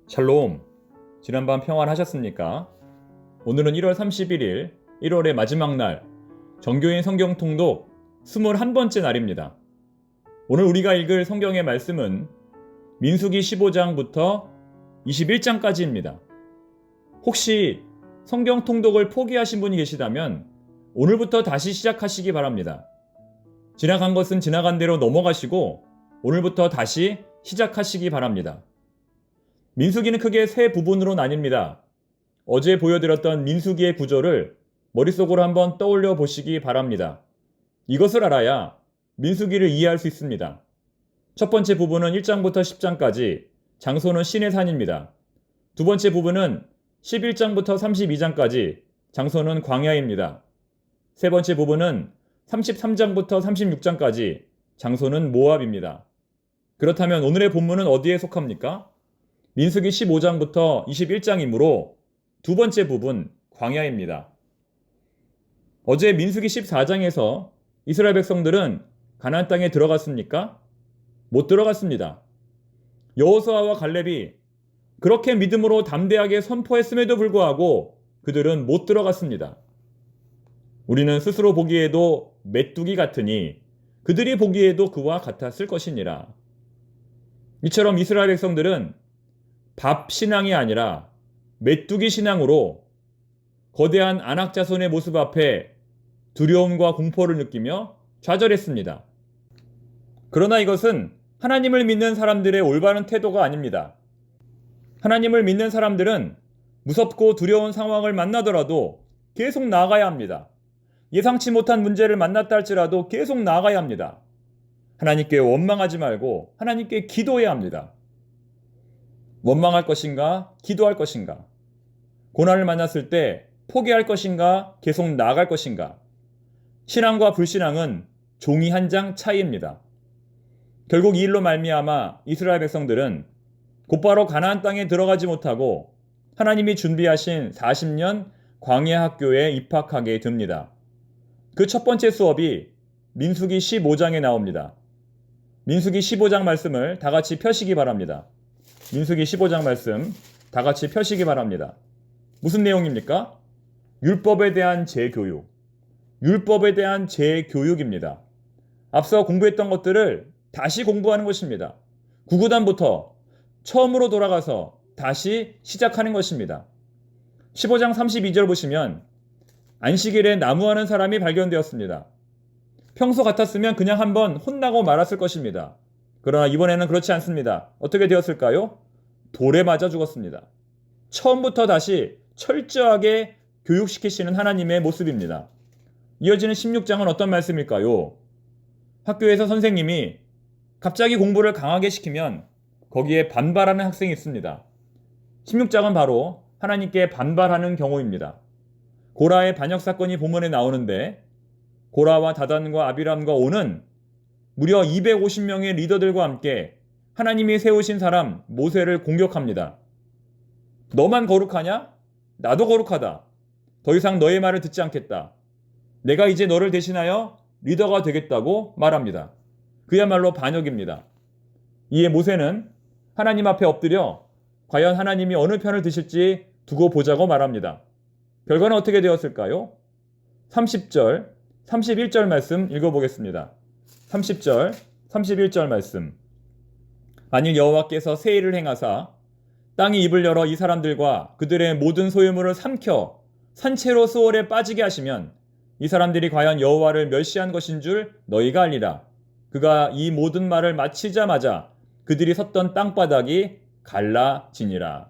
샬롬, 지난밤 평안하셨습니까? 오늘은 1월 31일, 1월의 마지막 날, 정교인 성경 통독 21번째 날입니다. 오늘 우리가 읽을 성경의 말씀은 민수기 15장부터 21장까지입니다. 혹시 성경 통독을 포기하신 분이 계시다면 오늘부터 다시 시작하시기 바랍니다. 지나간 것은 지나간 대로 넘어가시고 오늘부터 다시 시작하시기 바랍니다. 민수기는 크게 세 부분으로 나뉩니다. 어제 보여드렸던 민수기의 구조를 머릿속으로 한번 떠올려 보시기 바랍니다. 이것을 알아야 민수기를 이해할 수 있습니다. 첫 번째 부분은 1장부터 10장까지 장소는 시내산입니다. 두 번째 부분은 11장부터 32장까지 장소는 광야입니다. 세 번째 부분은 33장부터 36장까지 장소는 모압입니다. 그렇다면 오늘의 본문은 어디에 속합니까? 민수기 15장부터 21장이므로 두 번째 부분 광야입니다. 어제 민수기 14장에서 이스라엘 백성들은 가나안 땅에 들어갔습니까? 못 들어갔습니다. 여호수아와 갈렙이 그렇게 믿음으로 담대하게 선포했음에도 불구하고 그들은 못 들어갔습니다. 우리는 스스로 보기에도 메뚜기 같으니 그들이 보기에도 그와 같았을 것이니라. 이처럼 이스라엘 백성들은 밥 신앙이 아니라 메뚜기 신앙으로 거대한 아낙 자손의 모습 앞에 두려움과 공포를 느끼며 좌절했습니다. 그러나 이것은 하나님을 믿는 사람들의 올바른 태도가 아닙니다. 하나님을 믿는 사람들은 무섭고 두려운 상황을 만나더라도 계속 나아가야 합니다. 예상치 못한 문제를 만났다 할지라도 계속 나아가야 합니다. 하나님께 원망하지 말고 하나님께 기도해야 합니다. 원망할 것인가? 기도할 것인가? 고난을 만났을 때 포기할 것인가? 계속 나아갈 것인가? 신앙과 불신앙은 종이 한 장 차이입니다. 결국 이 일로 말미암아 이스라엘 백성들은 곧바로 가나안 땅에 들어가지 못하고 하나님이 준비하신 40년 광야 학교에 입학하게 됩니다. 그 첫 번째 수업이 민수기 15장에 나옵니다. 민수기 15장 말씀을 다 같이 펴시기 바랍니다. 민수기 15장 말씀 다 같이 펴시기 바랍니다. 무슨 내용입니까? 율법에 대한 재교육. 율법에 대한 재교육입니다. 앞서 공부했던 것들을 다시 공부하는 것입니다. 구구단부터 처음으로 돌아가서 다시 시작하는 것입니다. 15장 32절 보시면 안식일에 나무하는 사람이 발견되었습니다. 평소 같았으면 그냥 한번 혼나고 말았을 것입니다. 그러나 이번에는 그렇지 않습니다. 어떻게 되었을까요? 돌에 맞아 죽었습니다. 처음부터 다시 철저하게 교육시키시는 하나님의 모습입니다. 이어지는 16장은 어떤 말씀일까요? 학교에서 선생님이 갑자기 공부를 강하게 시키면 거기에 반발하는 학생이 있습니다. 16장은 바로 하나님께 반발하는 경우입니다. 고라의 반역 사건이 본문에 나오는데 고라와 다단과 아비람과 온은 무려 250명의 리더들과 함께 하나님이 세우신 사람 모세를 공격합니다. 너만 거룩하냐? 나도 거룩하다. 더 이상 너의 말을 듣지 않겠다. 내가 이제 너를 대신하여 리더가 되겠다고 말합니다. 그야말로 반역입니다. 이에 모세는 하나님 앞에 엎드려 과연 하나님이 어느 편을 드실지 두고 보자고 말합니다. 결과는 어떻게 되었을까요? 30절, 31절 말씀 읽어보겠습니다. 30절, 31절 말씀. 만일 여호와께서 세일을 행하사 땅이 입을 열어 이 사람들과 그들의 모든 소유물을 삼켜 산채로 수월에 빠지게 하시면 이 사람들이 과연 여호와를 멸시한 것인 줄 너희가 알리라. 그가 이 모든 말을 마치자마자 그들이 섰던 땅바닥이 갈라지니라.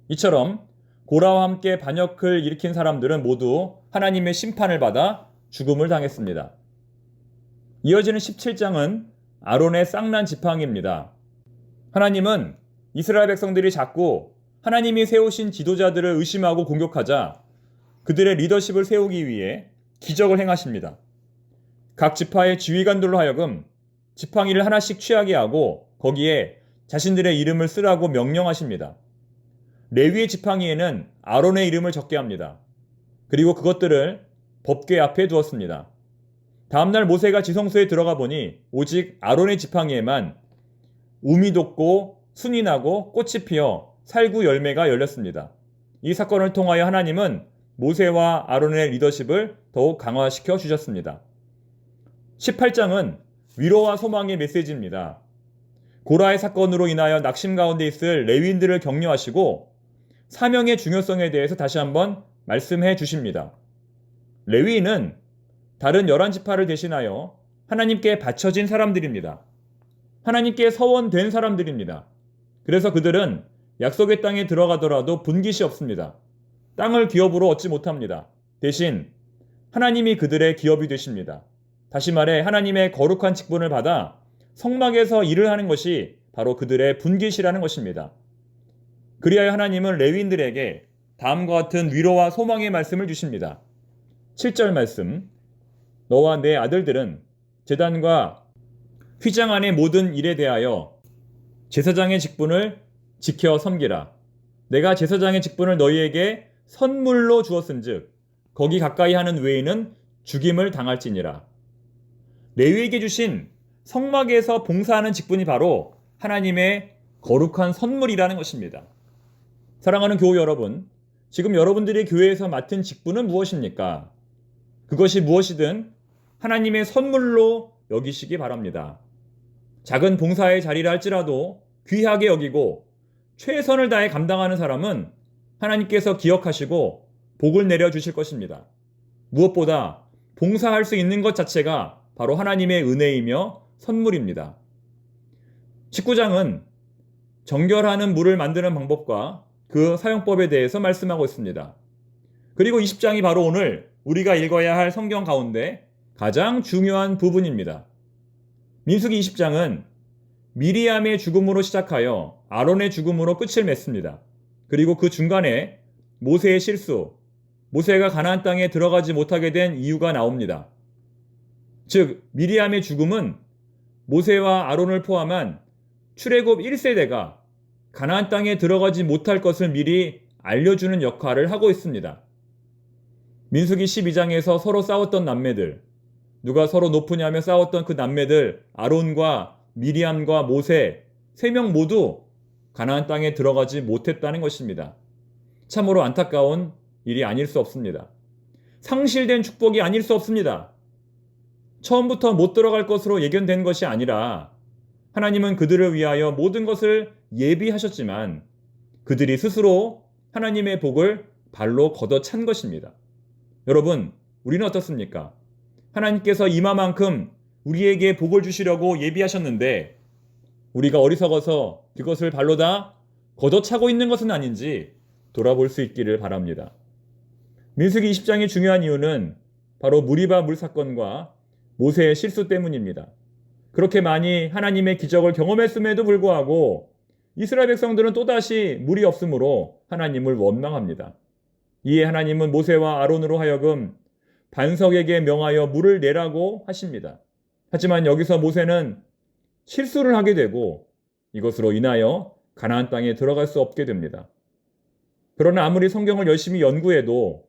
이처럼 고라와 함께 반역을 일으킨 사람들은 모두 하나님의 심판을 받아 죽음을 당했습니다. 이어지는 17장은 아론의 쌍난 지팡이입니다. 하나님은 이스라엘 백성들이 자꾸 하나님이 세우신 지도자들을 의심하고 공격하자 그들의 리더십을 세우기 위해 기적을 행하십니다. 각 지파의 지휘관들로 하여금 지팡이를 하나씩 취하게 하고 거기에 자신들의 이름을 쓰라고 명령하십니다. 레위의 지팡이에는 아론의 이름을 적게 합니다. 그리고 그것들을 법궤 앞에 두었습니다. 다음날 모세가 지성소에 들어가 보니 오직 아론의 지팡이에만 우미 돋고 순이 나고 꽃이 피어 살구 열매가 열렸습니다. 이 사건을 통하여 하나님은 모세와 아론의 리더십을 더욱 강화시켜 주셨습니다. 18장은 위로와 소망의 메시지입니다. 고라의 사건으로 인하여 낙심 가운데 있을 레위인들을 격려하시고 사명의 중요성에 대해서 다시 한번 말씀해 주십니다. 레위인은 다른 11지파를 대신하여 하나님께 바쳐진 사람들입니다. 하나님께 서원된 사람들입니다. 그래서 그들은 약속의 땅에 들어가더라도 분깃이 없습니다. 땅을 기업으로 얻지 못합니다. 대신 하나님이 그들의 기업이 되십니다. 다시 말해 하나님의 거룩한 직분을 받아 성막에서 일을 하는 것이 바로 그들의 분깃이라는 것입니다. 그리하여 하나님은 레위인들에게 다음과 같은 위로와 소망의 말씀을 주십니다. 7절 말씀, 너와 내 아들들은 제단과 휘장 안의 모든 일에 대하여 제사장의 직분을 지켜 섬기라. 내가 제사장의 직분을 너희에게 선물로 주었은즉 거기 가까이 하는 외에는 죽임을 당할지니라. 레위에게 주신 성막에서 봉사하는 직분이 바로 하나님의 거룩한 선물이라는 것입니다. 사랑하는 교우 여러분, 지금 여러분들이 교회에서 맡은 직분은 무엇입니까? 그것이 무엇이든 하나님의 선물로 여기시기 바랍니다. 작은 봉사의 자리라 할지라도 귀하게 여기고 최선을 다해 감당하는 사람은 하나님께서 기억하시고 복을 내려주실 것입니다. 무엇보다 봉사할 수 있는 것 자체가 바로 하나님의 은혜이며 선물입니다. 19장은 정결하는 물을 만드는 방법과 그 사용법에 대해서 말씀하고 있습니다. 그리고 20장이 바로 오늘 우리가 읽어야 할 성경 가운데 가장 중요한 부분입니다. 민수기 20장은 미리암의 죽음으로 시작하여 아론의 죽음으로 끝을 맺습니다. 그리고 그 중간에 모세의 실수, 모세가 가나안 땅에 들어가지 못하게 된 이유가 나옵니다. 즉 미리암의 죽음은 모세와 아론을 포함한 출애굽 1세대가 가나안 땅에 들어가지 못할 것을 미리 알려주는 역할을 하고 있습니다. 민수기 12장에서 서로 싸웠던 남매들, 누가 서로 높으냐며 싸웠던 그 남매들 아론과 미리암과 모세 3명 모두 가나안 땅에 들어가지 못했다는 것입니다. 참으로 안타까운 일이 아닐 수 없습니다. 상실된 축복이 아닐 수 없습니다. 처음부터 못 들어갈 것으로 예견된 것이 아니라 하나님은 그들을 위하여 모든 것을 예비하셨지만 그들이 스스로 하나님의 복을 발로 걷어찬 것입니다. 여러분, 우리는 어떻습니까? 하나님께서 이마만큼 우리에게 복을 주시려고 예비하셨는데 우리가 어리석어서 그것을 발로 다 걷어차고 있는 것은 아닌지 돌아볼 수 있기를 바랍니다. 민수기 20장이 중요한 이유는 바로 무리바 물 사건과 모세의 실수 때문입니다. 그렇게 많이 하나님의 기적을 경험했음에도 불구하고 이스라엘 백성들은 또다시 물이 없으므로 하나님을 원망합니다. 이에 하나님은 모세와 아론으로 하여금 반석에게 명하여 물을 내라고 하십니다. 하지만 여기서 모세는 실수를 하게 되고 이것으로 인하여 가나안 땅에 들어갈 수 없게 됩니다. 그러나 아무리 성경을 열심히 연구해도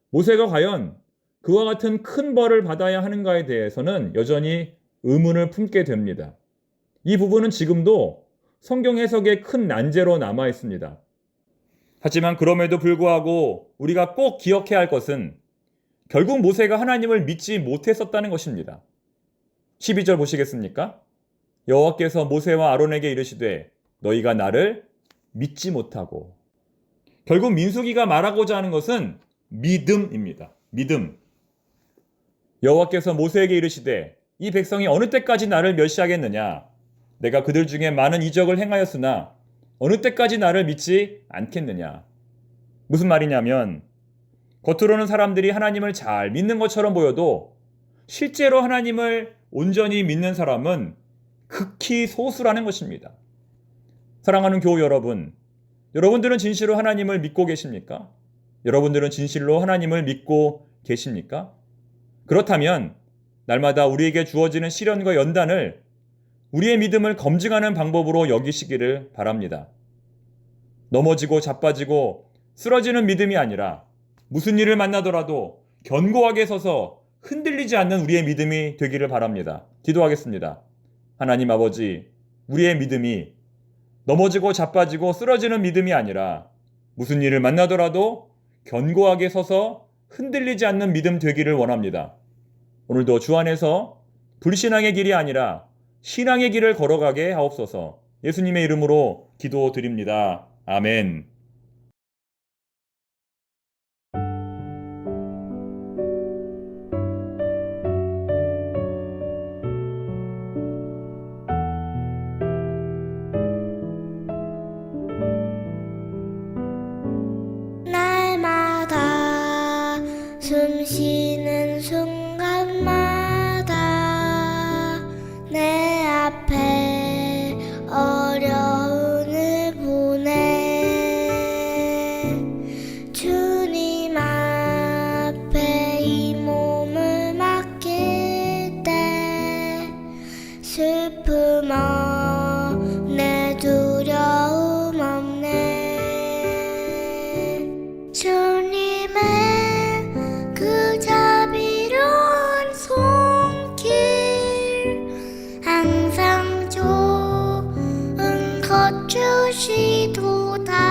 모세가 과연 그와 같은 큰 벌을 받아야 하는가에 대해서는 여전히 의문을 품게 됩니다. 이 부분은 지금도 성경 해석의 큰 난제로 남아 있습니다. 하지만 그럼에도 불구하고 우리가 꼭 기억해야 할 것은 결국 모세가 하나님을 믿지 못했었다는 것입니다. 12절 보시겠습니까? 여호와께서 모세와 아론에게 이르시되 너희가 나를 믿지 못하고. 결국 민수기가 말하고자 하는 것은 믿음입니다. 믿음. 여호와께서 모세에게 이르시되 이 백성이 어느 때까지 나를 멸시하겠느냐? 내가 그들 중에 많은 이적을 행하였으나 어느 때까지 나를 믿지 않겠느냐? 무슨 말이냐면 겉으로는 사람들이 하나님을 잘 믿는 것처럼 보여도 실제로 하나님을 온전히 믿는 사람은 극히 소수라는 것입니다. 사랑하는 교우 여러분, 여러분들은 진실로 하나님을 믿고 계십니까? 여러분들은 진실로 하나님을 믿고 계십니까? 그렇다면 날마다 우리에게 주어지는 시련과 연단을 우리의 믿음을 검증하는 방법으로 여기시기를 바랍니다. 넘어지고 자빠지고 쓰러지는 믿음이 아니라 무슨 일을 만나더라도 견고하게 서서 흔들리지 않는 우리의 믿음이 되기를 바랍니다. 기도하겠습니다. 하나님 아버지, 우리의 믿음이 넘어지고 자빠지고 쓰러지는 믿음이 아니라 무슨 일을 만나더라도 견고하게 서서 흔들리지 않는 믿음 되기를 원합니다. 오늘도 주 안에서 불신앙의 길이 아니라 신앙의 길을 걸어가게 하옵소서. 예수님의 이름으로 기도드립니다. 아멘. 날마다 숨 쉬는 순간마다 내 앞에 어려움을 보내 주님 앞에 이 몸을 맡길 때 슬픔 없네 두려움 없네 주님의 그 자비로운 손길 항상 좋은 것 주시도다